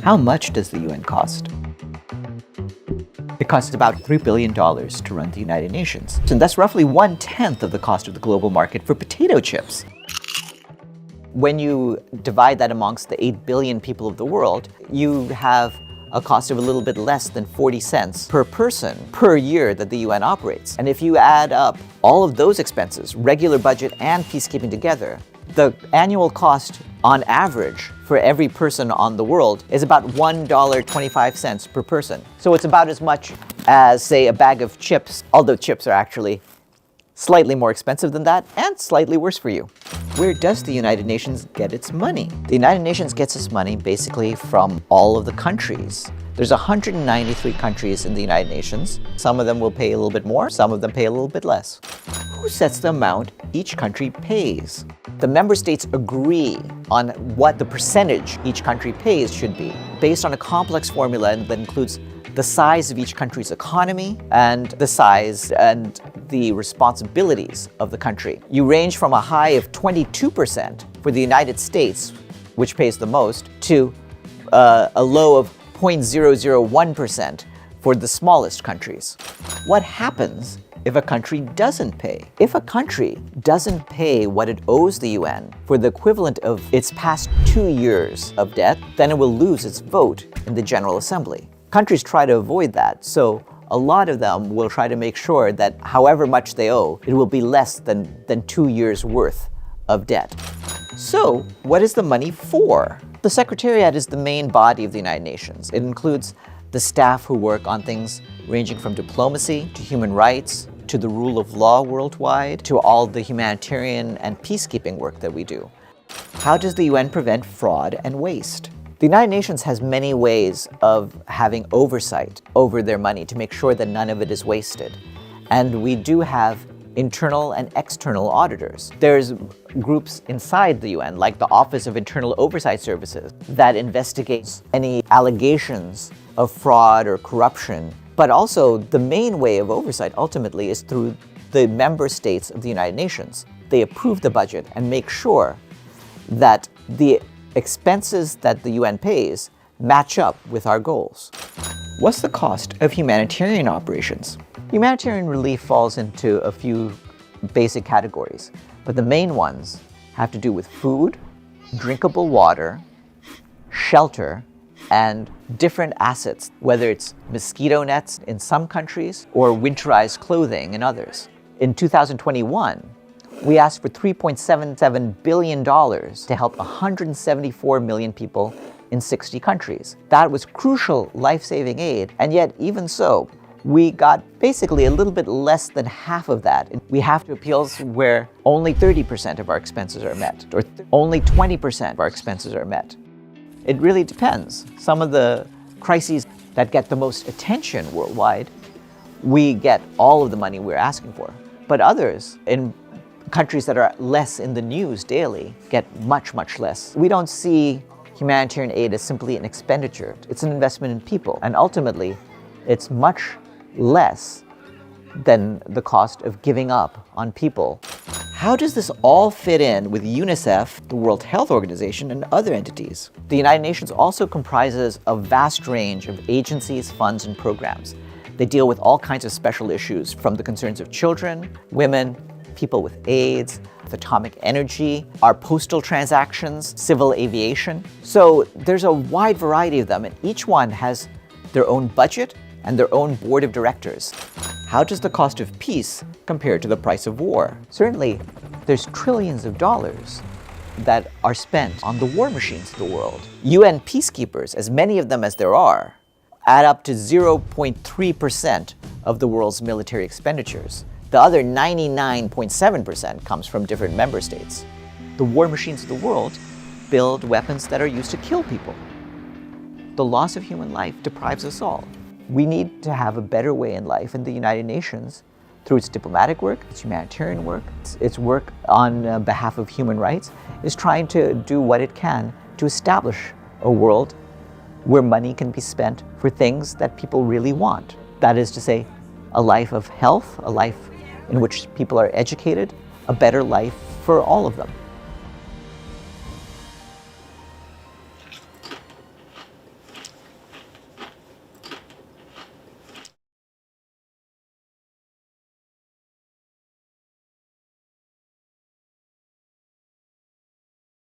How much does the UN cost? It costs about $3 billion to run the United Nations, and that's roughly 1/10 of the cost of the global market for potato chips. When you divide that amongst the 8 billion people of the world, you have a cost of a little bit less than 40 cents per person per year that the UN operates. And if you add up all of those expenses, regular budget and peacekeeping together, the annual cost on average for every person on the world is about $1.25 per person. So it's about as much as, say, a bag of chips, although chips are actually slightly more expensive than that and slightly worse for you. Where does the United Nations get its money? The United Nations gets its money basically from all of the countries. There's 193 countries in the United Nations. Some of them will pay a little bit more, some of them pay a little bit less. Who sets the amount each country pays? The member states agree on what the percentage each country pays should be, based on a complex formula that includes the size of each country's economy and the size and the responsibilities of the country. You range from a high of 22% for the United States, which pays the most, to a low of 0.001% for the smallest countries. What happens if a country doesn't pay? If a country doesn't pay what it owes the UN for the equivalent of its past 2 years of debt, then it will lose its vote in the General Assembly. Countries try to avoid that, so a lot of them will try to make sure that however much they owe, it will be less than 2 years' worth of debt. So, what is the money for? The Secretariat is the main body of the United Nations. It includes the staff who work on things ranging from diplomacy to human rights to the rule of law worldwide to all the humanitarian and peacekeeping work that we do. How does the UN prevent fraud and waste? The United Nations has many ways of having oversight over their money to make sure that none of it is wasted. And we do have internal and external auditors. There's groups inside the UN, like the Office of Internal Oversight Services, that investigates any allegations of fraud or corruption. But also, the main way of oversight ultimately is through the member states of the United Nations. They approve the budget and make sure that the expenses that the UN pays match up with our goals. What's the cost of humanitarian operations? Humanitarian relief falls into a few basic categories, but the main ones have to do with food, drinkable water, shelter, and different assets, whether it's mosquito nets in some countries or winterized clothing in others. In 2021, we asked for $3.77 billion to help 174 million people in 60 countries. That was crucial life-saving aid, and yet even so, we got basically a little bit less than half of that. We have to appeals where only 30% of our expenses are met, or only 20% of our expenses are met. It really depends. Some of the crises that get the most attention worldwide, we get all of the money we're asking for. But others, in countries that are less in the news daily, get much, much less. We don't see humanitarian aid as simply an expenditure. It's an investment in people, and ultimately, it's much less than the cost of giving up on people. How does this all fit in with UNICEF, the World Health Organization, and other entities? The United Nations also comprises a vast range of agencies, funds, and programs. They deal with all kinds of special issues, from the concerns of children, women, people with AIDS, with atomic energy, our postal transactions, civil aviation. So there's a wide variety of them, and each one has their own budget and their own board of directors. How does the cost of peace compare to the price of war? Certainly, there's trillions of dollars that are spent on the war machines of the world. UN peacekeepers, as many of them as there are, add up to 0.3% of the world's military expenditures. The other 99.7% comes from different member states. The war machines of the world build weapons that are used to kill people. The loss of human life deprives us all. We need to have a better way in life, and the United Nations, through its diplomatic work, its humanitarian work, its work on behalf of human rights, is trying to do what it can to establish a world where money can be spent for things that people really want. That is to say, a life of health, a life in which people are educated, a better life for all of them.